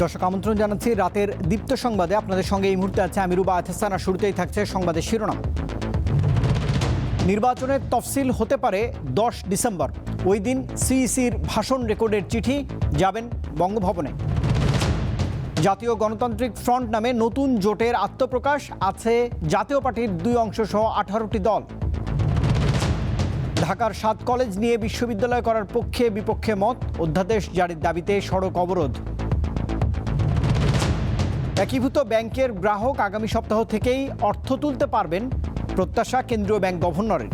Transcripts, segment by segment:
দর্শক আমন্ত্রণ জানাচ্ছি রাতের দীপ্ত সংবাদে। আপনাদের সঙ্গে এই মুহূর্তে আছে আমি রুবা আহসান। আর শুরুতেই থাকছে সংবাদের শিরোনাম। নির্বাচনের তফসিল হতে পারে 10 ডিসেম্বর। ওই দিন সিইসির ভাষণ রেকর্ডের চিঠি যাবেন বঙ্গভবনে। জাতীয় গণতান্ত্রিক ফ্রন্ট নামে নতুন জোটের আত্মপ্রকাশ, আছে জাতীয় পার্টির 2 অংশ সহ 18টি দল। ঢাকার 7 কলেজ নিয়ে বিশ্ববিদ্যালয় করার পক্ষে বিপক্ষে মত, অধ্যাদেশ জারির দাবিতে সড়ক অবরোধ। একীভূত ব্যাংকের গ্রাহক আগামী সপ্তাহ থেকেই অর্থ তুলতে পারবেন, প্রত্যাশা কেন্দ্রীয় ব্যাংক গভর্নরের।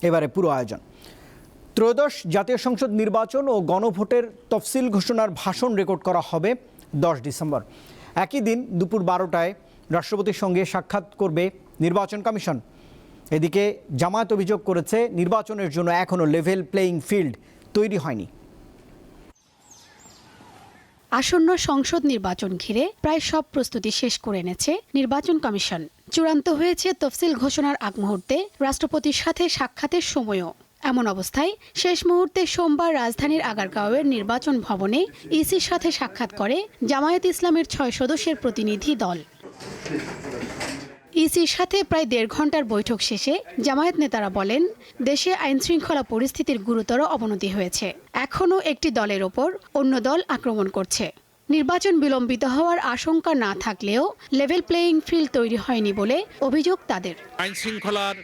এবারে পুরো আয়োজন। ত্রয়োদশ জাতীয় সংসদ নির্বাচন ও গণভোটের তফসিল ঘোষণার ভাষণ রেকর্ড করা হবে 10 ডিসেম্বর। একই দিন দুপুর 12টায় রাষ্ট্রপতির সঙ্গে সাক্ষাৎ করবে নির্বাচন কমিশন। এদিকে জামায়াত অভিযোগ করেছে নির্বাচনের জন্য এখনও লেভেল প্লেয়িং ফিল্ড তৈরি হয়নি। আসন্ন সংসদ নির্বাচন ঘিরে প্রায় সব প্রস্তুতি শেষ করে এনেছে নির্বাচন কমিশন। চূড়ান্ত হয়েছে তফসিল ঘোষণার আগ মুহূর্তে রাষ্ট্রপতির সাথে সাক্ষাতের সময়ও। এমন অবস্থায় শেষ মুহূর্তে সোমবার রাজধানীর আগারগাঁওয়ের নির্বাচন ভবনে ইসির সাথে সাক্ষাৎ করে জামায়াত ইসলামের 6 সদস্যের প্রতিনিধি দল। ইসির সাথে প্রায় 1.5 ঘন্টার বৈঠক শেষে জামায়াত নেতারা বলেন, দেশে আইনশৃঙ্খলা পরিস্থিতির গুরুতর অবনতি হয়েছে। এখনও একটি দলের ওপর অন্য দল আক্রমণ করছে। নির্বাচন বিলম্বিত হওয়ার আশঙ্কা না থাকলেও লেভেল প্লেয়িং ফিল্ড তৈরি হয়নি বলে অভিযোগ তাদের। আইনশৃঙ্খলার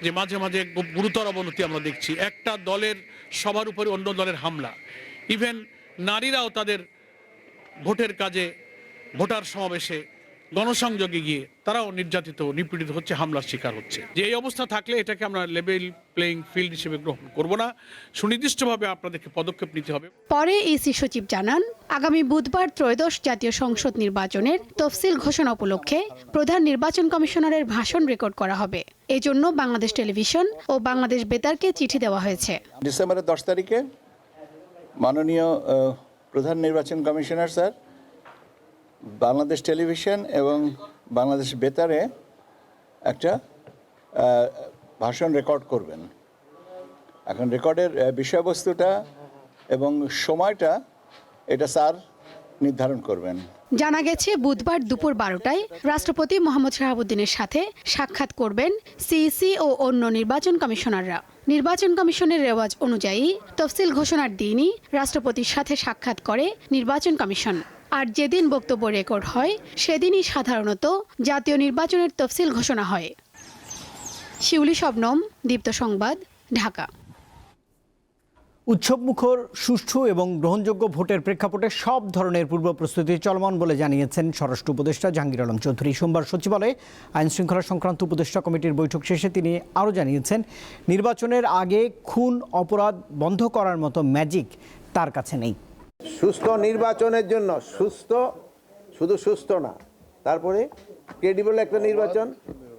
যে মাঝে মাঝে গুরুতর অবনতি আমরা দেখছি, একটা দলের সবার উপরে অন্য দলের হামলা, ইভেন নারীরাও তাদের ভোটের কাজে, ভোটার সমাবেশে, গণসংযোগে গিয়ে তারাও নির্যাতিত, নিপীড়িত হচ্ছে, হামলার শিকার হচ্ছে। যে এই অবস্থা থাকলে এটাকে আমরা লেভেল প্লেয়িং ফিল্ড হিসেবে গ্রহণ করব না, সুনির্দিষ্টভাবে আপনাদেরকে পদক্ষেপ নিতে হবে। পরে ইসি সচিব জানান, আগামী বুধবার ত্রয়োদশ জাতীয় সংসদ নির্বাচনের তফসিল ঘোষণা উপলক্ষে প্রধান নির্বাচন কমিশনারের ভাষণ রেকর্ড করা হবে। এজন্য বাংলাদেশ টেলিভিশন ও বাংলাদেশ বেতারকে চিঠি দেওয়া হয়েছে। ডিসেম্বরের 10 তারিখে মাননীয় প্রধান নির্বাচন কমিশনার স্যার বাংলাদেশ টেলিভিশন এবং বাংলাদেশ বেতারে একটা ভাষণ রেকর্ড করবেন। এখন রেকর্ডের বিষয়বস্তুটা এবং সময়টা এটা স্যার নির্ধারণ করবেন। জানা গেছে বুধবার দুপুর 12টায় রাষ্ট্রপতি মোহাম্মদ শাহাবুদ্দিনের সাথে সাক্ষাৎ করবেন সিইসি ও অন্য নির্বাচন কমিশনাররা। নির্বাচন কমিশনের রেওয়াজ অনুযায়ী তফসিল ঘোষণার দিনই রাষ্ট্রপতির সাথে সাক্ষাৎ করে নির্বাচন কমিশন। আর যেদিন বক্তব্য রেকর্ড হয় সেদিনই সাধারণত জাতীয় নির্বাচনের তফসিল ঘোষণা হয়। শিউলি শবনম, দীপ্ত সংবাদ, ঢাকা। উৎসবমুখর, সুষ্ঠু এবং গ্রহণযোগ্য ভোটের প্রেক্ষাপটে সব ধরনের পূর্ব প্রস্তুতি চলমান বলে জানিয়েছেন স্বরাষ্ট্র উপদেষ্টা জাহাঙ্গীর আলম চৌধুরী। সোমবার সচিবালয়ে আইনশৃঙ্খলা সংক্রান্ত উপদেষ্টা কমিটির বৈঠক শেষে তিনি আরও জানিয়েছেন, নির্বাচনের আগে খুন, অপরাধ বন্ধ করার মতো ম্যাজিক তার কাছে নেই। সুস্থ নির্বাচনের জন্য শুধু সুস্থ না, তারপরে ক্রেডিবল একটা নির্বাচন,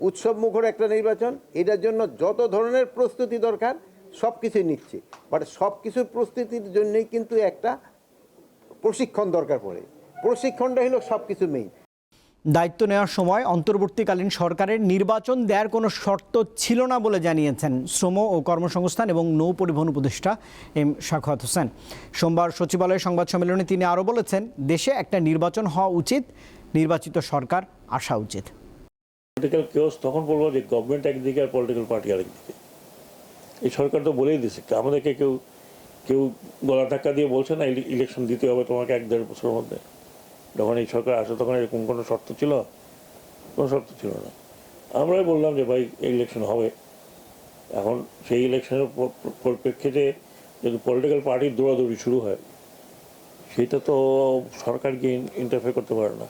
উৎসবমুখর একটা নির্বাচন, এটার জন্য যত ধরনের প্রস্তুতি দরকার সব কিছুই নিচ্ছে। বাট সব কিছুর প্রস্তুতির জন্যই কিন্তু একটা প্রশিক্ষণ দরকার পড়ে। প্রশিক্ষণটা হলো সব কিছু মেইন। দায়িত্ব নেওয়ার সময় অন্তর্বর্তীকালীন সরকারের নির্বাচন দেওয়ার কোনো শর্ত ছিল না বলে জানিয়েছেন শ্রম ও কর্মসংস্থান এবং নৌ পরিবহন উপদেষ্টা এম সাখাওয়াত হোসেন। সোমবার সচিবালয়ে সংবাদ সম্মেলনে তিনি আরও বলেছেন, দেশে একটা নির্বাচন হওয়া উচিত, নির্বাচিত সরকার আসা উচিত। পলিটিক্যাল কেওস তখন বলবো যে গভর্নমেন্ট একদিকে আর পলিটিক্যাল পার্টি আরেকদিকে। এই সরকার তো বলেই দিয়েছে, আমাদেরকে কেউ গলা ধাক্কা দিয়ে বলছে না ইলেকশন দিতে হবে তোমাকে 1-1.5 বছরের মধ্যে। যখন এই সরকার আসে তখন এরকম কোনো শর্ত ছিল? কোনো শর্ত ছিল না। আমরাই বললাম যে ভাই ইলেকশন হবে। এখন সেই ইলেকশনের পরিপ্রেক্ষিতে যদি পলিটিক্যাল পার্টির দৌড়াদৌড়ি শুরু হয়, সেটা তো সরকার গিয়ে ইন্টারফেয়ার করতে পারে না।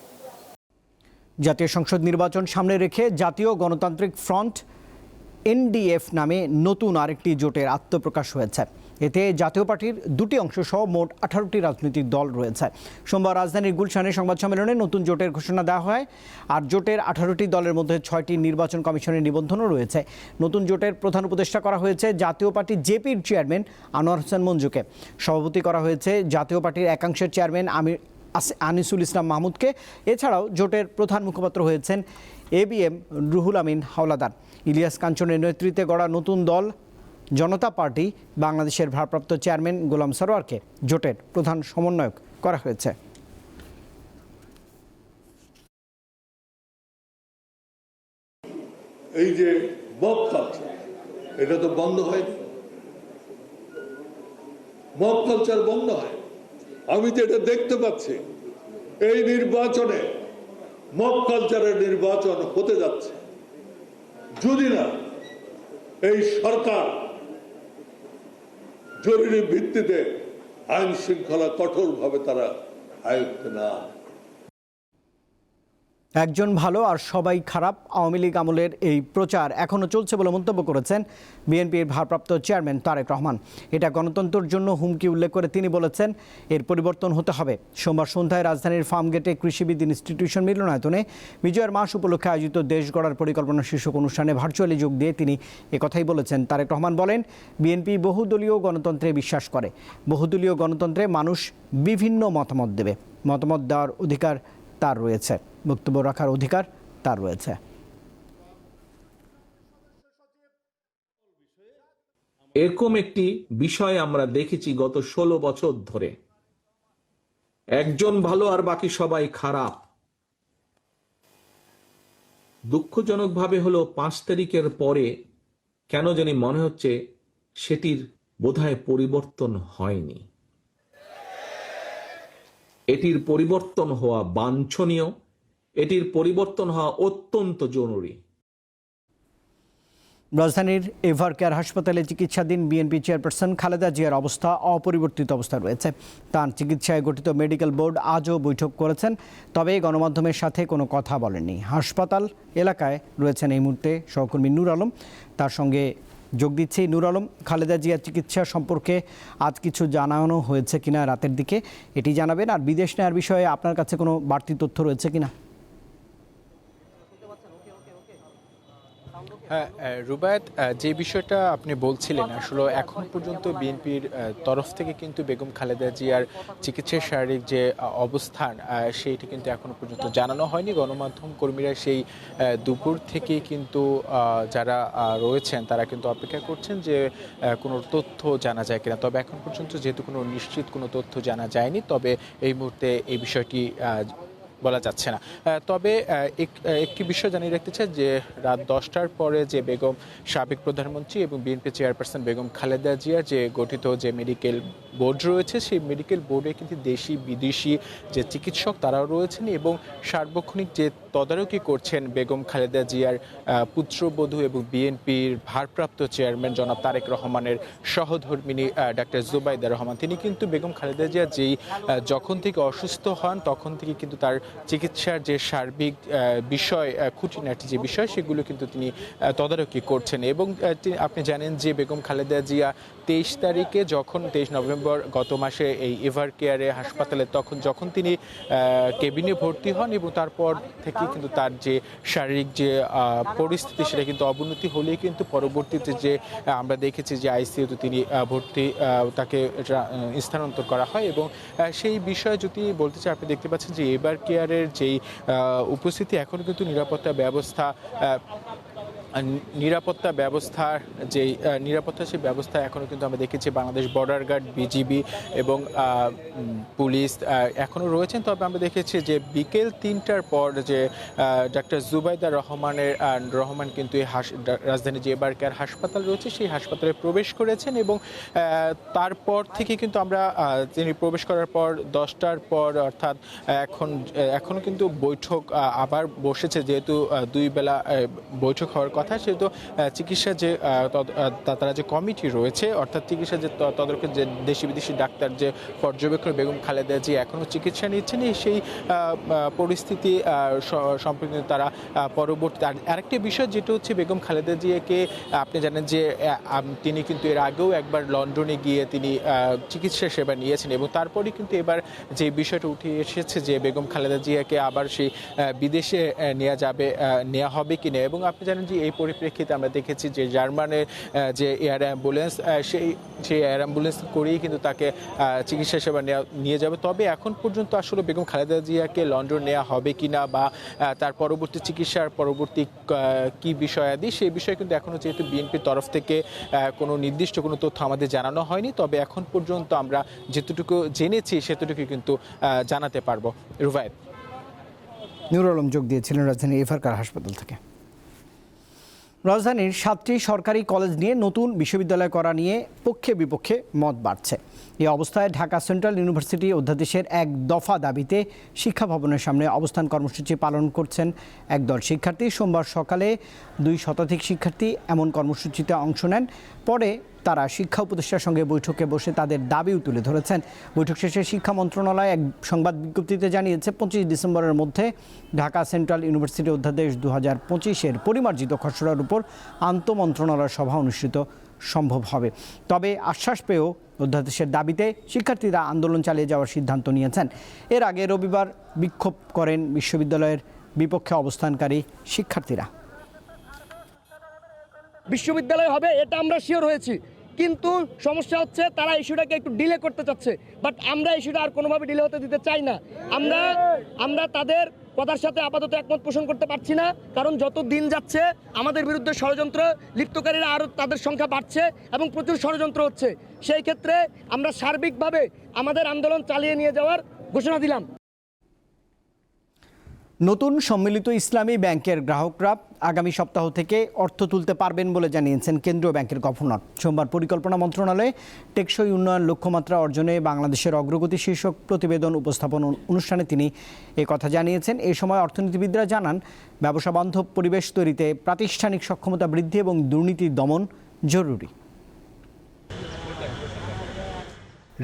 জাতীয় সংসদ নির্বাচন সামনে রেখে জাতীয় গণতান্ত্রিক ফ্রন্ট এনডিএফ নামে নতুন আরেকটি জোটের আত্মপ্রকাশ হয়েছে। এতে জাতীয় পার্টির 2টি অংশ সহ মোট 18টি রাজনৈতিক দল রয়েছে। সোমবার রাজধানীর গুলশানে সংবাদ সম্মেলনে নতুন জোটের ঘোষণা দেওয়া হয়। আর জোটের 18টি দলের মধ্যে 6টি নির্বাচন কমিশনের নিবন্ধনও রয়েছে। নতুন জোটের প্রধান উপদেষ্টা করা হয়েছে জাতীয় পার্টি জেপির চেয়ারম্যান আনোয়ার হোসেন মঞ্জুকে। সভাপতি করা হয়েছে জাতীয় পার্টির একাংশের চেয়ারম্যান আনিসুল ইসলাম মাহমুদকে। এছাড়াও জোটের প্রধান মুখপাত্র হয়েছেন ABM রুহুল আমিন হাওলাদার। ইলিয়াস কাঞ্চনের নেতৃত্বে গড়া নতুন দল জনতা পার্টি বাংলাদেশের ভারপ্রাপ্ত চেয়ারম্যান গোলাম সরোয়ারকে জোটের প্রধান সমন্বয়ক করা হয়েছে। এই যে মব কালচার, এটা তো বন্ধ হয়নি। মব কালচার বন্ধ হয়, আমি তো এটা দেখতে পাচ্ছি। এই নির্বাচনে মব কালচারের নির্বাচন হতে যাচ্ছে যদি না এই সরকার জরুরি ভিত্তিতে আইন শৃঙ্খলা কঠোরভাবে তারা আয়ত্তে না। একজন ভালো আর সবাই খারাপ, আওয়ামী লীগ আমলের এই প্রচার এখনও চলছে বলে মন্তব্য করেছেন বিএনপির ভারপ্রাপ্ত চেয়ারম্যান তারেক রহমান। এটা গণতন্ত্রের জন্য হুমকি উল্লেখ করে তিনি বলেছেন এর পরিবর্তন হতে হবে। সোমবার সন্ধ্যায় রাজধানীর ফার্মগেটে কৃষিবিদ ইনস্টিটিউশন মিলনায়তনে বিজয়ের মাস উপলক্ষে আয়োজিত দেশ গড়ার পরিকল্পনা শীর্ষক অনুষ্ঠানে ভার্চুয়ালি যোগ দিয়ে তিনি একথাই বলেছেন। তারেক রহমান বলেন, বিএনপি বহুদলীয় গণতন্ত্রে বিশ্বাস করে। বহুদলীয় গণতন্ত্রে মানুষ বিভিন্ন মতামত দেবে, মতামত দেওয়ার অধিকার তার রয়েছে, বক্তব্য রাখার অধিকার তার রয়েছে। এরকম একটি বিষয় আমরা দেখেছি গত 16 বছর ধরে। একজন ভালো আর বাকি সবাই খারাপ। দুঃখজনকভাবে হলো 5 তারিখের পরে কেন জানি মনে হচ্ছে সেটির বোধহয় পরিবর্তন হয়নি। এটির পরিবর্তন হওয়া বাঞ্ছনীয়, এটির পরিবর্তন হওয়া অত্যন্ত জরুরি। রাজধানীর এভার কেয়ার হাসপাতালে চিকিৎসাধীন বিএনপি চেয়ারপারসন খালেদা জিয়ার অবস্থা অপরিবর্তিত অবস্থায় রয়েছে। তার চিকিৎসায় গঠিত মেডিকেল বোর্ড আজও বৈঠক করেছেন, তবে গণমাধ্যমের সাথে কোনো কথা বলেননি। হাসপাতাল এলাকায় রয়েছেন এই মুহূর্তে সহকর্মী নূর আলম, তার সঙ্গে যোগ দিচ্ছে নূর আলম। খালেদা জিয়ার চিকিৎসা সম্পর্কে আজ কিছু জানানো হয়েছে কিনা রাতের দিকে এটি জানাবেন, আর বিদেশ নেওয়ার বিষয়ে আপনার কাছে কোনো বাড়তি তথ্য রয়েছে কিনা? হ্যাঁ রুবায়েত, যে বিষয়টা আপনি বলছিলেন, আসলে এখন পর্যন্ত বিএনপির তরফ থেকে কিন্তু বেগম খালেদা জিয়ার চিকিৎসার শারীরিক যে অবস্থান সেইটি কিন্তু এখনো পর্যন্ত জানানো হয়নি। গণমাধ্যম কর্মীরা সেই দুপুর থেকেই কিন্তু যারা রয়েছেন তারা কিন্তু অপেক্ষা করছেন যে কোনো তথ্য জানা যায় কিনা। তবে এখন পর্যন্ত যেহেতু কোনো নিশ্চিত কোনো তথ্য জানা যায়নি, তবে এই মুহূর্তে এই বিষয়টি বলা যাচ্ছে না। তবে একটি বিষয় জানিয়ে রাখতে চাই যে রাত 10টার পরে যে বেগম সাবেক প্রধানমন্ত্রী এবং বিএনপি চেয়ারপারসন বেগম খালেদা জিয়ার যে গঠিত যে মেডিকেল বোর্ড রয়েছে, সেই মেডিকেল বোর্ডে কিন্তু দেশি বিদেশি যে চিকিৎসক তারাও রয়েছেন এবং সার্বক্ষণিক যে তদারকি করছেন বেগম খালেদা জিয়ার পুত্রবধূ এবং বিএনপির ভারপ্রাপ্ত চেয়ারম্যান জনাব তারেক রহমানের সহধর্মিণী ডাক্তার জুবাইদা রহমান। তিনি কিন্তু বেগম খালেদা জিয়া যেই যখন থেকে অসুস্থ হন তখন থেকে কিন্তু তার চিকিৎসার যে সার্বিক বিষয়, খুঁটিনাটি যে বিষয়, সেগুলো কিন্তু তিনি তদারকি করছেন। এবং আপনি জানেন যে বেগম খালেদা জিয়া 23 তারিখে যখন 23 নভেম্বর গত মাসে এই এভার কেয়ারে হাসপাতালে যখন তিনি কেবিনে ভর্তি হন এবং তারপর থেকে কিন্তু তার যে শারীরিক যে পরিস্থিতি সেটা কিন্তু অবনতি হলেই কিন্তু পরবর্তীতে যে আমরা দেখেছি যে আইসিইউতে তিনি ভর্তি, তাকে স্থানান্তর করা হয়। এবং সেই বিষয়ে যদি বলতে চাই, আপনি দেখতে পাচ্ছেন যে এভার কেয়ারের যেই উপস্থিতি, এখন কিন্তু নিরাপত্তা ব্যবস্থার যেই সেই ব্যবস্থা এখনও কিন্তু আমরা দেখেছি বাংলাদেশ বর্ডার গার্ড, বিজিবি এবং পুলিশ এখনও রয়েছেন। তবে আমরা দেখেছি যে বিকেল 3টার পর যে ডাক্তার জুবাইদা রহমান কিন্তু এই রাজধানী যে এভার কেয়ার হাসপাতাল রয়েছে সেই হাসপাতালে প্রবেশ করেছেন এবং তারপর থেকে কিন্তু আমরা তিনি প্রবেশ করার পর 10টার পর অর্থাৎ এখনও কিন্তু বৈঠক আবার বসেছে, যেহেতু 2 বেলা বৈঠক হওয়ার কথা, সেহেতু চিকিৎসা যে তারা যে কমিটি রয়েছে, অর্থাৎ চিকিৎসা যে তদারকি যে দেশি বিদেশি ডাক্তার যে পর্যবেক্ষণ বেগম খালেদা জি এখনও চিকিৎসা নিচ্ছেন, সেই পরিস্থিতি সম্পর্কে তারা পরবর্তী আরেকটি বিষয় যেটা হচ্ছে বেগম খালেদা জিয়াকে আপনি জানেন যে তিনি কিন্তু এর আগেও একবার লন্ডনে গিয়ে তিনি চিকিৎসা সেবা নিয়েছেন এবং তারপরে কিন্তু এবার যে বিষয়টা উঠে এসেছে যে বেগম খালেদা জিয়াকে আবার সেই বিদেশে নেওয়া হবে কিনা। এবং আপনি জানেন যে এই পরিপ্রেক্ষিতে আমরা দেখেছি যে জার্মানের যে এয়ার অ্যাম্বুলেন্স সেই এয়ার অ্যাম্বুলেন্স করেই কিন্তু তাকে চিকিৎসা সেবা নিয়ে যাবে। তবে এখন পর্যন্ত আসলে বেগম খালেদা জিয়াকে লন্ডন নেওয়া হবে কিনা বা তার পরবর্তী চিকিৎসার পরবর্তী কি বিষয়াদি সেই বিষয়ে কিন্তু এখনও যেহেতু বিএনপির তরফ থেকে কোনো নির্দিষ্ট কোনো তথ্য আমাদের জানানো হয়নি, তবে এখন পর্যন্ত আমরা যেতটুকু জেনেছি সেতটুকু কিন্তু জানাতে পারবো। রুবায়েত। নুরুল আলম যোগ দিয়েছিলেন রাজধানীর এফআরকার হাসপাতাল থেকে। রাজধানীর 7টি সরকারি কলেজ নিয়ে নতুন বিশ্ববিদ্যালয় করা নিয়ে পক্ষে বিপক্ষে মত বাড়ছে। এই অবস্থায় ঢাকা সেন্ট্রাল ইউনিভার্সিটি অধ্যাদেশের এক দফা দাবিতে শিক্ষা ভবনের সামনে অবস্থান কর্মসূচি পালন করছেন একদল শিক্ষার্থী। সোমবার সকালে 2 শতাধিক শিক্ষার্থী এমন কর্মসূচিতে অংশ নেন। পরে তারা শিক্ষা উপদেষ্টার সঙ্গে বৈঠকে বসে তাদের দাবিও তুলে ধরেছেন। বৈঠক শেষে শিক্ষা মন্ত্রণালয় এক সংবাদ বিজ্ঞপ্তিতে জানিয়েছে 25 ডিসেম্বরের মধ্যে ঢাকা সেন্ট্রাল ইউনিভার্সিটি অধ্যাদেশ 2025-এর পরিমার্জিত খসড়ার উপর আন্তঃমন্ত্রণালয় সভা অনুষ্ঠিত সম্ভব হবে। তবে আশ্বাস পেয়েও অধ্যাদেশের দাবিতে শিক্ষার্থীরা আন্দোলন চালিয়ে যাওয়ার সিদ্ধান্ত নিয়েছেন। এর আগে রবিবার বিক্ষোভ করেন বিশ্ববিদ্যালয়ের বিপক্ষে অবস্থানকারী শিক্ষার্থীরা। বিশ্ববিদ্যালয় হবে এটা আমরা শিওর হয়েছি, কিন্তু সমস্যা হচ্ছে তারা ইস্যুটাকে একটু ডিলে করতে চাচ্ছে। বাট আমরা ইস্যুটা আর কোনোভাবে ডিলে হতে দিতে চাই না। আমরা তাদের কথার সাথে আপাতত একমত পোষণ করতে পারছি না, কারণ যত দিন যাচ্ছে আমাদের বিরুদ্ধে ষড়যন্ত্র লিপ্তকারীরা আরও তাদের সংখ্যা বাড়ছে এবং প্রচুর ষড়যন্ত্র হচ্ছে। সেই ক্ষেত্রে আমরা সার্বিকভাবে আমাদের আন্দোলন চালিয়ে নিয়ে যাওয়ার ঘোষণা দিলাম। নতুন সম্মিলিত ইসলামী ব্যাংকের গ্রাহকরা আগামী সপ্তাহ থেকে অর্থ তুলতে পারবেন বলে জানিয়েছেন কেন্দ্রীয় ব্যাংকের গভর্নর। সোমবার পরিকল্পনা মন্ত্রণালয়ে টেকসই উন্নয়ন লক্ষ্যমাত্রা অর্জনে বাংলাদেশের অগ্রগতি শীর্ষক প্রতিবেদন উপস্থাপন অনুষ্ঠানে তিনি কথা জানিয়েছেন। এই সময় অর্থনীতিবিদরা জানান, ব্যবসা বান্ধব পরিবেশ তৈরিতে প্রাতিষ্ঠানিক সক্ষমতা বৃদ্ধি এবং দুর্নীতি দমন জরুরি।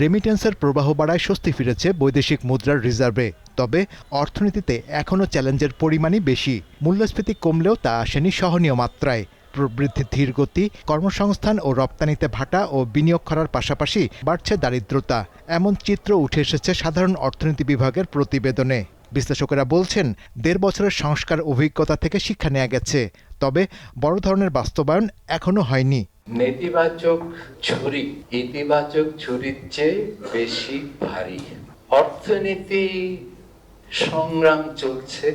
রেমিটেন্সের প্রবাহ বাড়ায় স্বস্তি ফিরেছে বৈদেশিক মুদ্রার রিজার্ভে। তবে অর্থনীতিতে এখনও চ্যালেঞ্জের পরিমাণই বেশি। মূল্যস্ফীতি কমলেও তা আসেনি সহনীয় মাত্রায়। প্রবৃদ্ধির ধীর গতি, কর্মসংস্থান ও রপ্তানিতে ভাটা ও বিনিয়োগ করার পাশাপাশি বাড়ছে দারিদ্রতা। এমন চিত্র উঠে এসেছে সাধারণ অর্থনীতি বিভাগের প্রতিবেদনে। বিশ্লেষকেরা বলছেন, 1.5 বছরের সংস্কার অভিজ্ঞতা থেকে শিক্ষা নেওয়া গেছে, তবে বড় ধরনের বাস্তবায়ন এখনো হয়নি। নেতিবাচক ঝুড়ি ইতিবাচক ঝুড়ির চেয়ে বেশি ভারী। অর্থনীতি সংগ্রাম চলছে,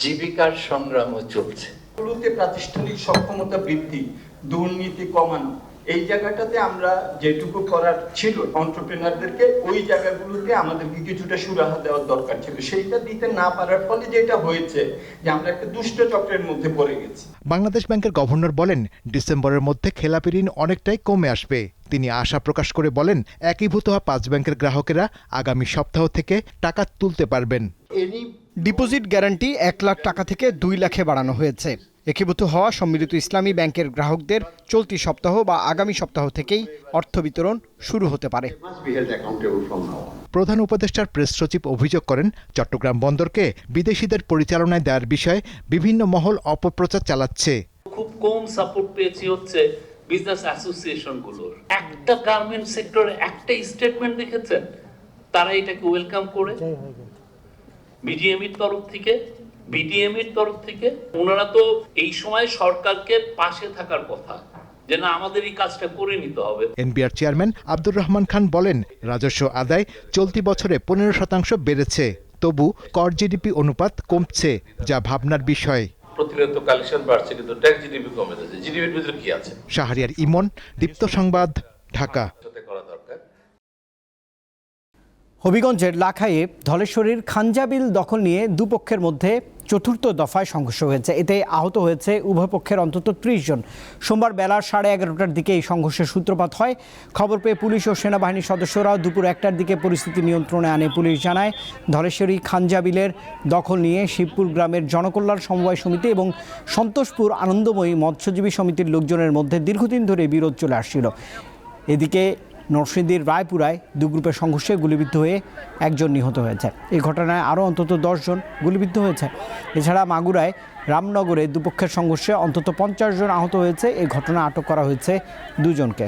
জীবিকার সংগ্রামও চলছে। প্রাতিষ্ঠানিক সক্ষমতা বৃদ্ধি, দুর্নীতি কমানো, এই জায়গাটাতে আমরা যেটুকু করার ছিল এন্টারপ্রেনারদেরকে ওই জায়গাগুলোতে আমাদেরকে কিছুটা সুরাহা দেওয়ার দরকার ছিল। সেইটা দিতে না পারার ফলে যেটা হয়েছে যে আমরা একটা দুষ্ট চক্রের মধ্যে পড়ে গেছি। বাংলাদেশ ব্যাংকের গভর্নর বলেন, ডিসেম্বরের মধ্যে খেলাপি ঋণ অনেকটাই কমে আসবে। তিনি আশা প্রকাশ করে বলেন, একীভূত হওয়া 5 ব্যাংকের গ্রাহকেরা আগামী সপ্তাহ থেকে টাকা তুলতে পারবেন। ডিপোজিট গ্যারান্টি 1 লাখ টাকা থেকে 2 লাখে বাড়ানো হয়েছে। একীভূত হওয়া সম্মিলিত ইসলামী ব্যাংকের গ্রাহকদের চলতি সপ্তাহ বা আগামী সপ্তাহ থেকেই অর্থ বিতরণ শুরু হতে পারে। প্রধান উপদেষ্টার প্রেস সচিব অভিযোগ করেন, চট্টগ্রাম বন্দরকে বিদেশিদের পরিচালনায় দেওয়ার বিষয়ে বিভিন্ন মহল অপপ্রচার চালাচ্ছে। খুব কম সাপোর্ট পেয়েছি হচ্ছে বিজনেস অ্যাসোসিয়েশনগুলোর। একটা গার্মেন্ট সেক্টরে একটা স্টেটমেন্ট দেখেছেন তারা এটাকে ওয়েলকাম করে। বিডিএমইর তরফ থেকে ওনারা তো এই সময় সরকারকে পাশে থাকার কথা, যে না আমাদের এই কাজটা করে নিতে হবে। এনবিআর চেয়ারম্যান আব্দুর রহমান খান বলেন, রাজস্ব আদায় চলতি বছরে 15% বেড়েছে, তবু কর জিডিপি অনুপাত কমছে, যা ভাবনার বিষয়। প্রতিনিয়ত কালেকশন বাড়ছে কিন্তু ট্যাক্স জিডিপি কমে যাচ্ছে। জিডিপির ভিতরে কি আছে? শাহরিয়ার ইমন, দীপ্ত সংবাদ, ঢাকা। হবিগঞ্জের লাখাইয়ে ধলেশ্বরীর খাঞ্জাবিল দখল নিয়ে দুপক্ষের মধ্যে চতুর্থ দফায় সংঘর্ষ হয়েছে। এতে আহত হয়েছে উভয় পক্ষের অন্তত 30 জন। সোমবার বেলা 11:30টার দিকে এই সংঘর্ষের সূত্রপাত হয়। খবর পেয়ে পুলিশ ও সেনাবাহিনীর সদস্যরা দুপুর 1টার দিকে পরিস্থিতি নিয়ন্ত্রণে আনে। পুলিশ জানায়, ধলেশ্বরী খাঞ্জাবিলের দখল নিয়ে শিবপুর গ্রামের জনকল্যাণ সমবায় সমিতি এবং সন্তোষপুর আনন্দময়ী মৎস্যজীবী সমিতির লোকজনের মধ্যে দীর্ঘদিন ধরে বিরোধ চলে আসছিল। এদিকে নরসিংদীর রায়পুরায় 2 গ্রুপের সংঘর্ষে গুলিবিদ্ধ হয়ে 1 জন নিহত হয়েছে। এই ঘটনায় আরও অন্তত 10 জন গুলিবিদ্ধ হয়েছে। এছাড়া মাগুরায় রামনগরে দুপক্ষের সংঘর্ষে অন্তত 50 জন আহত হয়েছে। এই ঘটনায় আটক করা হয়েছে 2 জনকে।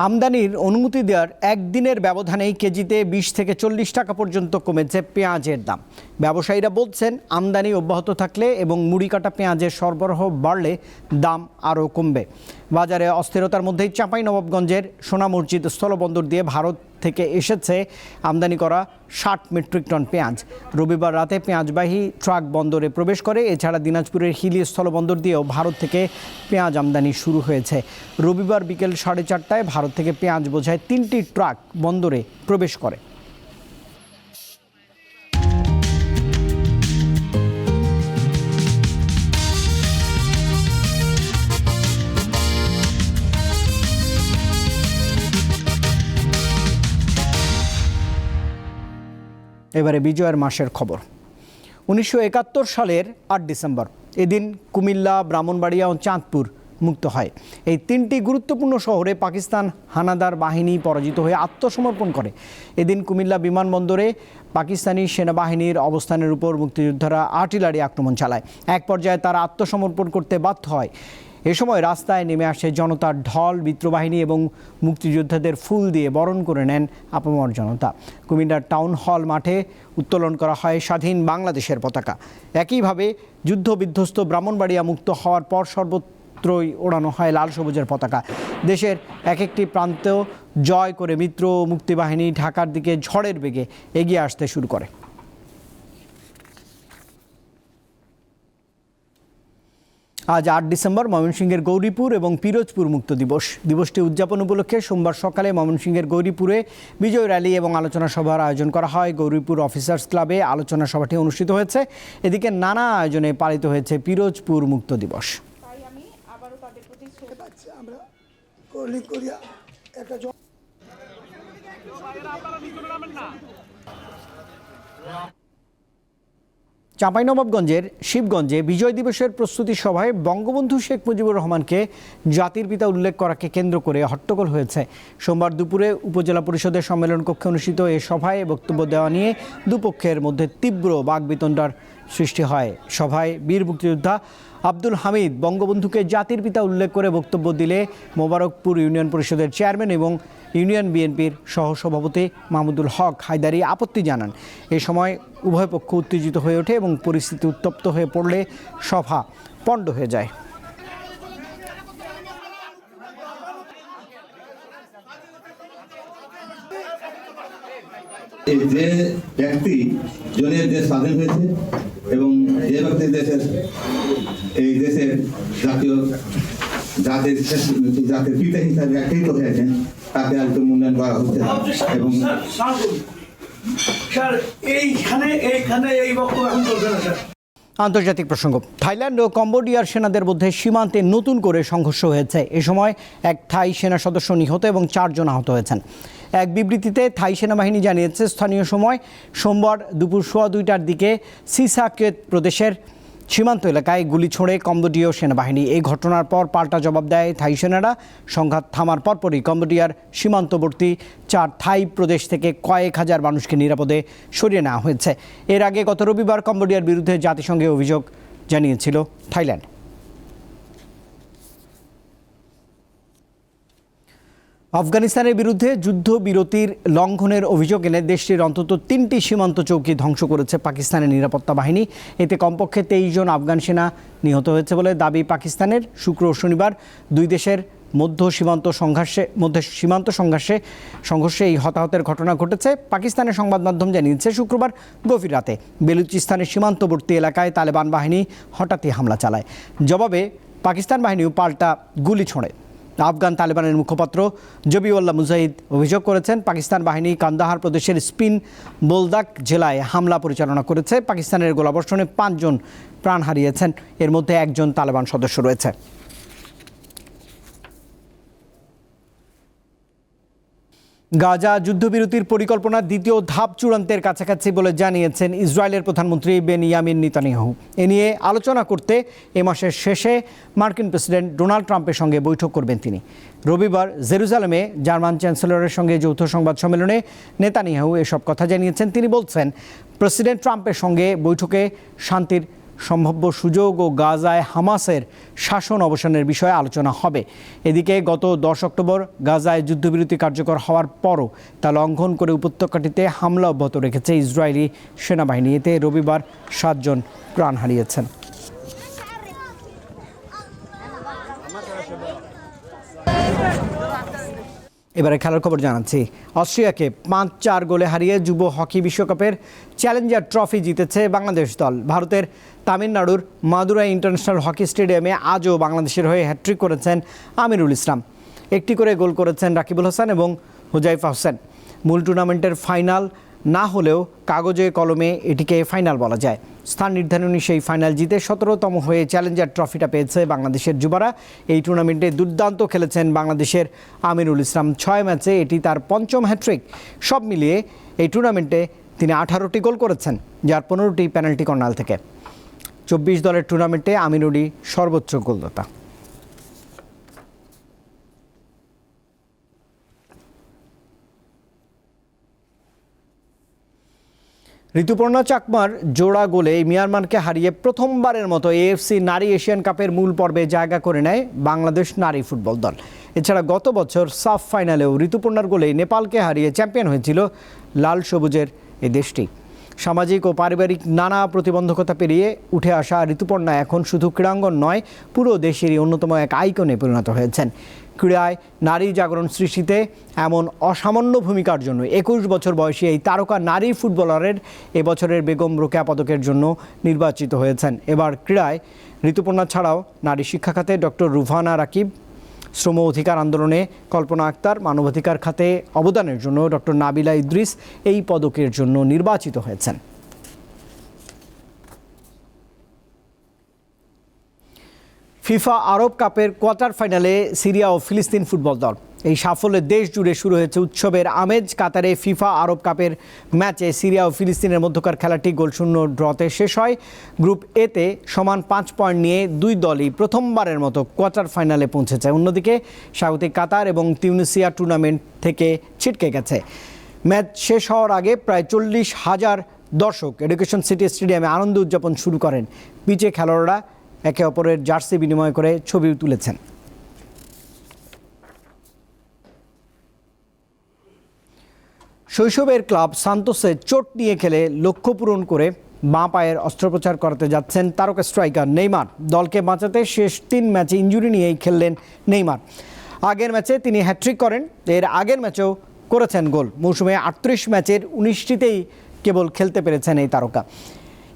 আমদানির অনুমতি দেওয়ার একদিনের ব্যবধানেই কেজিতে 20 থেকে 40 টাকা পর্যন্ত কমেছে পেঁয়াজের দাম। ব্যবসায়ীরা বলছেন, আমদানি অব্যাহত থাকলে এবং মুড়ি কাটা পেঁয়াজের সরবরাহ বাড়লে দাম আরও কমবে। বাজারে অস্থিরতার মধ্যেই চাঁপাইনবাবগঞ্জের সোনা মসজিদ স্থলবন্দর দিয়ে ভারত থেকে এসেছে আমদানি করা 60 মেট্রিক টন পেঁয়াজ। রবিবার রাতে পেঁয়াজবাহী ট্রাক বন্দরে প্রবেশ করে। এছাড়া দিনাজপুরের হিলি স্থলবন্দর দিয়েও ভারত থেকে পেঁয়াজ আমদানি শুরু হয়েছে। রবিবার বিকেল 4:30টায় ভারত থেকে পেঁয়াজ বোঝায় 3টি ট্রাক বন্দরে প্রবেশ করে। এবারে বিজয়ের মাসের খবর। 1971 সালের 8 ডিসেম্বর এদিন কুমিল্লা, ব্রাহ্মণবাড়িয়া ও চাঁদপুর মুক্ত হয়। এই 3টি গুরুত্বপূর্ণ শহরে পাকিস্তান হানাদার বাহিনী পরাজিত হয়ে আত্মসমর্পণ করে। এদিন কুমিল্লা বিমানবন্দরে পাকিস্তানি সেনাবাহিনীর অবস্থানের উপর মুক্তিযোদ্ধারা আর্টিলারি আক্রমণ চালায়। এক পর্যায়ে তারা আত্মসমর্পণ করতে বাধ্য হয়। এ সময় রাস্তায় নেমে আসে জনতার ঢল। মিত্রবাহিনী এবং মুক্তিযোদ্ধাদের ফুল দিয়ে বরণ করে নেন আপামর জনতা। কুমিল্লার টাউন হল মাঠে উত্তোলন করা হয় স্বাধীন বাংলাদেশের পতাকা। একইভাবে যুদ্ধ বিধ্বস্ত ব্রাহ্মণবাড়িয়া মুক্ত হওয়ার পর সর্বত্রই ওড়ানো হয় লাল সবুজের পতাকা। দেশের এক একটি প্রান্ত জয় করে মিত্র মুক্তিবাহিনী ঢাকার দিকে ঝড়ের বেগে এগিয়ে আসতে শুরু করে। আজ 8 ডিসেম্বর ময়মনসিংহের গৌরীপুর এবং পিরোজপুর মুক্ত দিবস। দিবসটি উদযাপন উপলক্ষে সোমবার সকালে ময়মনসিংহের গৌরীপুরে বিজয় র্যালি এবং আলোচনা সভার আয়োজন করা হয়। গৌরীপুর অফিসার্স ক্লাবে আলোচনা সভাটি অনুষ্ঠিত হয়েছে। এদিকে নানা আয়োজনে পালিত হয়েছে পিরোজপুর মুক্ত দিবস। চাঁপাইনবাবগঞ্জের শিবগঞ্জে বিজয় দিবসের প্রস্তুতি সভায় বঙ্গবন্ধু শেখ মুজিবুর রহমানকে জাতির পিতা উল্লেখ করাকে কেন্দ্র করে হট্টগোল হয়েছে। সোমবার দুপুরে উপজেলা পরিষদের সম্মেলন কক্ষে অনুষ্ঠিত এ সভায় বক্তব্য দেওয়া নিয়ে দুপক্ষের মধ্যে তীব্র বাকবিতণ্ডার সৃষ্টি হয়। সভায় বীর মুক্তিযোদ্ধা আব্দুল হামিদ বঙ্গবন্ধুকে জাতির পিতা উল্লেখ করে বক্তব্য দিলে মোবারকপুর ইউনিয়ন পরিষদের চেয়ারম্যান এবং ইউনিয়ন বিএনপির সহসভাপতি মাহমুদুল হক হায়দারি আপত্তি জানান। এ সময় উভয় পক্ষ উত্তেজিত হয়ে ওঠে এবং পরিস্থিতি উত্তপ্ত হয়ে পড়লে সভা পণ্ড হয়ে যায়। যে ব্যক্তি জনের দেশ স্বাধীন হয়েছে এবং যে ব্যক্তি দেশের এই দেশের জাতির পিতা হিসাবে একত্রিত হয়েছেন তাকে আজকে মূল্যায়ন করা হচ্ছে এবং আন্তর্জাতিক প্রসঙ্গ। থাইল্যান্ড ও কম্বোডিয়ার সেনাদের মধ্যে সীমান্তে নতুন করে সংঘর্ষ হয়েছে। এ সময় এক থাই সেনা সদস্য নিহত এবং 4 জন আহত হয়েছেন। এক বিবৃতিতে থাই সেনাবাহিনী জানিয়েছে, স্থানীয় সময় সোমবার দুপুর 2:15টার দিকে সিসাকেত প্রদেশের সীমান্ত এলাকায় গুলি ছোড়ে কম্বোডিয় সেনাবাহিনী। এই ঘটনার পর পাল্টা জবাব দেয় থাই সেনারা। সংঘাত থামার পরপরই কম্বোডিয়ার সীমান্তবর্তী 4 থাই প্রদেশ থেকে কয়েক হাজার মানুষকে নিরাপদে সরিয়ে নেওয়া হয়েছে। এর আগে গত রবিবার কম্বোডিয়ার বিরুদ্ধে জাতিসংঘে অভিযোগ জানিয়েছিল থাইল্যান্ড। আফগানিস্তানের বিরুদ্ধে যুদ্ধবিরতির লঙ্ঘনের অভিযোগ এনে দেশটির অন্তত 3টি সীমান্ত চৌকি ধ্বংস করেছে পাকিস্তানের নিরাপত্তা বাহিনী। এতে কমপক্ষে 23 জন আফগান সেনা নিহত হয়েছে বলে দাবি পাকিস্তানের। শুক্র ও শনিবার দুই দেশের সীমান্ত সংঘর্ষে এই হতাহতের ঘটনা ঘটেছে। পাকিস্তানের সংবাদ মাধ্যম জানিয়েছে, শুক্রবার গভীর রাতে বেলুচিস্তানের সীমান্তবর্তী এলাকায় তালেবান বাহিনী হঠাৎই হামলা চালায়। জবাবে পাকিস্তান বাহিনীও পাল্টা গুলি ছোড়ে। আফগান তালেবানের মুখপাত্র জবিউল্লাহ মুজাহিদ অভিযোগ করেছেন, পাকিস্তান বাহিনী কান্দাহার প্রদেশের স্পিন বোলদাক জেলায় হামলা পরিচালনা করেছে। পাকিস্তানের গোলাবর্ষণে 5 জন প্রাণ হারিয়েছেন, এর মধ্যে 1 জন তালেবান সদস্য রয়েছে। গাজা যুদ্ধবিরতির পরিকল্পনার দ্বিতীয় ধাপ চূড়ান্তের কাছাকাছি বলে জানিয়েছেন ইসরায়েলের প্রধানমন্ত্রী বেনিয়ামিন নেতানিয়াহু। এ নিয়ে আলোচনা করতে এ মাসের শেষে মার্কিন প্রেসিডেন্ট ডোনাল্ড ট্রাম্পের সঙ্গে বৈঠক করবেন তিনি। রবিবার জেরুজালেমে জার্মান চ্যান্সেলরের সঙ্গে যৌথ সংবাদ সম্মেলনে নেতানিয়াহু এসব কথা জানিয়েছেন। তিনি বলছেন, প্রেসিডেন্ট ট্রাম্পের সঙ্গে বৈঠকে শান্তির সম্ভাব্য সুযোগ ও গাজায় হামাসের শাসন অবসানের বিষয়ে আলোচনা হবে। এদিকে গত 10 অক্টোবর গাজায় যুদ্ধবিরতি কার্যকর হওয়ার পরও তা লঙ্ঘন করে উপত্যকাটিতে হামলা অব্যাহত রেখেছে ইসরায়েলি সেনাবাহিনী। এতে রবিবার 7 জন প্রাণ হারিয়েছেন। এবারে খেলার খবর জানাচ্ছি। অস্ট্রিয়াকে 5-4 গোলে হারিয়ে যুব হকি বিশ্বকাপের চ্যালেঞ্জার ট্রফি জিতেছে বাংলাদেশ দল। ভারতের তামিলনাড়ুর মাদুরাই ইন্টারন্যাশনাল হকি স্টেডিয়ামে আজও বাংলাদেশের হয়ে হ্যাট্রিক করেছেন আমিরুল ইসলাম। একটি করে গোল করেছেন রাকিবুল হাসান এবং হুজাইফা হোসেন। মূল টুর্নামেন্টের ফাইনাল না হলেও কাগজে কলমে এটিকে ফাইনাল বলা যায়। স্থান নির্ধারণী সেই ফাইনাল জিতে 17তম হয়ে চ্যালেঞ্জার ট্রফিটা পেয়েছে বাংলাদেশের যুবারা। এই টুর্নামেন্টে দুর্দান্ত খেলেছেন বাংলাদেশের আমিরুল ইসলাম। 6 ম্যাচে এটি তার 5ম হ্যাট্রিক। সব মিলিয়ে এই টুর্নামেন্টে তিনি 18টি গোল করেছেন, যার 15টি পেনাল্টি কর্নার থেকে। 24 দলের টুর্নামেন্টে আমিরুলই সর্বোচ্চ গোলদাতা। ঋতুপর্ণা চাকমার জোড়া গোলে মিয়ানমারকে হারিয়ে প্রথমবারের মতো এএফসি নারী এশিয়ান কাপের মূল পর্বে জায়গা করে নেয় বাংলাদেশ নারী ফুটবল দল। এছাড়া গত বছর সাফ ফাইনালেও ঋতুপর্ণার গোলে নেপালকে হারিয়ে চ্যাম্পিয়ন হয়েছিল লাল সবুজের এই দেশটি। সামাজিক ও পারিবারিক নানা প্রতিবন্ধকতা পেরিয়ে উঠে আসা ঋতুপর্ণা এখন শুধু ক্রীড়াঙ্গন নয়, পুরো দেশেরই অন্যতম এক আইকনে পরিণত হয়েছেন। ক্রীড়ায় নারী জাগরণ সৃষ্টিতে এমন অসামান্য ভূমিকার জন্য 21 বছর বয়সী এই তারকা নারী ফুটবলারের এবছরের বেগম রোকেয়া পদকের জন্য নির্বাচিত হয়েছেন। এবার ক্রীড়ায় ঋতুপর্ণা ছাড়াও নারী শিক্ষা খাতে ডক্টর রুভানা রাকিব, শ্রম অধিকার আন্দোলনে কল্পনা আক্তার, মানবাধিকার খাতে অবদানের জন্য ডক্টর নাবিলা ইদ্রিস এই পদকের জন্য নির্বাচিত হয়েছেন। ফিফা আরব কাপের কোয়ার্টার ফাইনালে সিরিয়া ও ফিলিস্তিন ফুটবল দল। এই সাফল্যে দেশ জুড়ে শুরু হয়েছে উৎসবের আমেজ। কাতারে ফিফা আরব কাপের ম্যাচে সিরিয়া ও ফিলিস্তিনের মধ্যকার খেলাটি গোলশূন্য ড্রতে শেষ হয়। গ্রুপ এতে সমান 5 পয়েন্ট নিয়ে দুই দলই প্রথমবারের মতো কোয়ার্টার ফাইনালে পৌঁছেছে। অন্যদিকে স্বাগতিক কাতার এবং তিউনিসিয়া টুর্নামেন্ট থেকে ছিটকে গেছে। ম্যাচ শেষ হওয়ার আগে প্রায় 40,000 দর্শক এডুকেশন সিটি স্টেডিয়ামে আনন্দ উদযাপন শুরু করেন। পিচে খেলোয়াড়রা একে অপরের জার্সি বিনিময় করে ছবি তুলেছেন। শৈশবের ক্লাব সান্তোসে চোট নিয়ে খেলে লক্ষ্য পূরণ করে বাঁ পায়ের অস্ত্রোপচার করাতে যাচ্ছেন তারকা স্ট্রাইকার নেইমার। দলকে বাঁচাতে শেষ 3 ম্যাচে ইনজুরি নিয়েই খেললেন নেইমার। আগের ম্যাচে তিনি হ্যাট্রিক করেন, এর আগের ম্যাচেও করেছেন গোল। মৌসুমে 38 ম্যাচের 19টিতেই কেবল খেলতে পেরেছেন এই তারকা।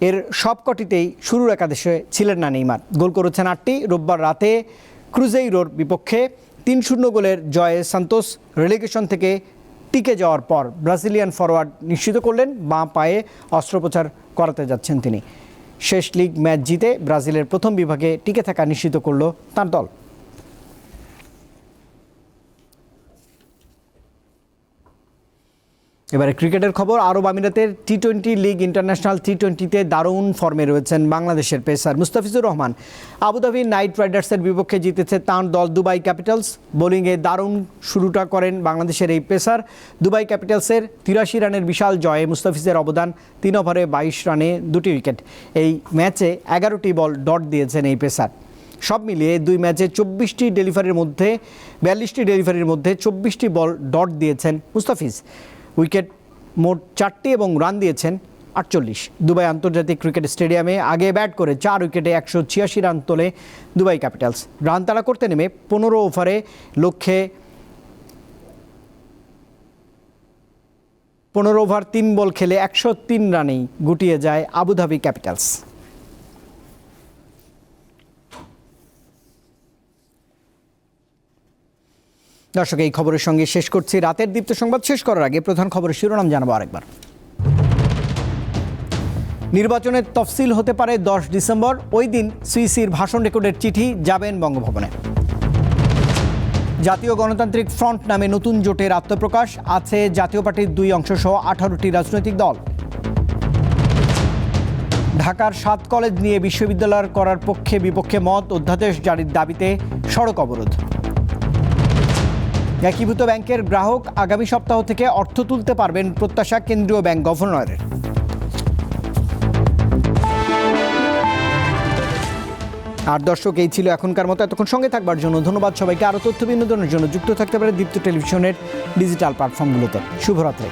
এর সবকটিতেই শুরুর একাদশে ছিলেন না নেইমার। গোল করেছেন 8টি। রোববার রাতে ক্রুজেইরোর বিপক্ষে 3-0 গোলের জয়ে সান্তোস রেলিগেশন থেকে টিকে যাওয়ার পর ব্রাজিলিয়ান ফরওয়ার্ড নিশ্চিত করলেন বাঁ পায়ে অস্ত্রোপচার করাতে যাচ্ছেন তিনি। শেষ লিগ ম্যাচ জিতে ব্রাজিলের প্রথম বিভাগে টিকে থাকা নিশ্চিত করল তার দল। এবারে ক্রিকেটের খবর। আরব আমিরাতের টি-20 লিগ ইন্টারন্যাশনাল টি-20তে দারুণ ফর্মে রয়েছেন বাংলাদেশের pacer Mustafizur Rahman. Abu Dhabi Knight রাইডার্সের বিপক্ষে জিতেছে তাঁর দল দুবাই ক্যাপিটালস। বোলিংয়ে দারুণ শুরুটা করেন বাংলাদেশের এই পেসার। দুবাই ক্যাপিটালসের 83 রানের বিশাল জয়ে মুস্তাফিজের অবদান 3 ওভারে 22 রানে 2টি উইকেট। এই ম্যাচে 11টি বল ডট দিয়েছেন এই পেসার। সব মিলিয়ে 2 ম্যাচে 42টি ডেলিভারির মধ্যে 24টি বল ডট দিয়েছেন মুস্তাফিজ। উইকেট মোট 4টি এবং রান দিয়েছেন 48। দুবাই আন্তর্জাতিক ক্রিকেট স্টেডিয়ামে আগে ব্যাট করে 4 উইকেটে 186 রান তোলে দুবাই ক্যাপিটালস। রান তাড়া করতে নেমে 15 ওভারে লক্ষ্যে 15 ওভার 3 বল খেলে 103 রানেই গুটিয়ে যায় আবুধাবি ক্যাপিটালস। দর্শক, এই খবরের সঙ্গে শেষ করছি রাতের দীপ্ত সংবাদ। শেষ করার আগে প্রধান খবরের শিরোনাম জানাবো আরেকবার। নির্বাচনের তফসিল হতে পারে 10 ডিসেম্বর। ওই দিন সিইসির ভাষণ রেকর্ডের চিঠি যাবেন বঙ্গভবনে। জাতীয় গণতান্ত্রিক ফ্রন্ট নামে নতুন জোটের আত্মপ্রকাশ। আছে জাতীয় পার্টির 2 অংশসহ 18টি রাজনৈতিক দল। ঢাকার 7 কলেজ নিয়ে বিশ্ববিদ্যালয় করার পক্ষে বিপক্ষে মত। অধ্যাদেশ জারির দাবিতে সড়ক অবরোধ। একীভূত ব্যাংকের গ্রাহক আগামী সপ্তাহ থেকে অর্থ তুলতে পারবেন, প্রত্যাশা কেন্দ্রীয় ব্যাংক গভর্নরের। আর দর্শক, এই ছিল এখনকার মতো। এতক্ষণ সঙ্গে থাকবার জন্য ধন্যবাদ সবাইকে। আরও তথ্য বিনোদনের জন্য যুক্ত থাকতে পারে দীপ্ত টেলিভিশনের ডিজিটাল প্ল্যাটফর্মগুলোতে। শুভরাত্রি।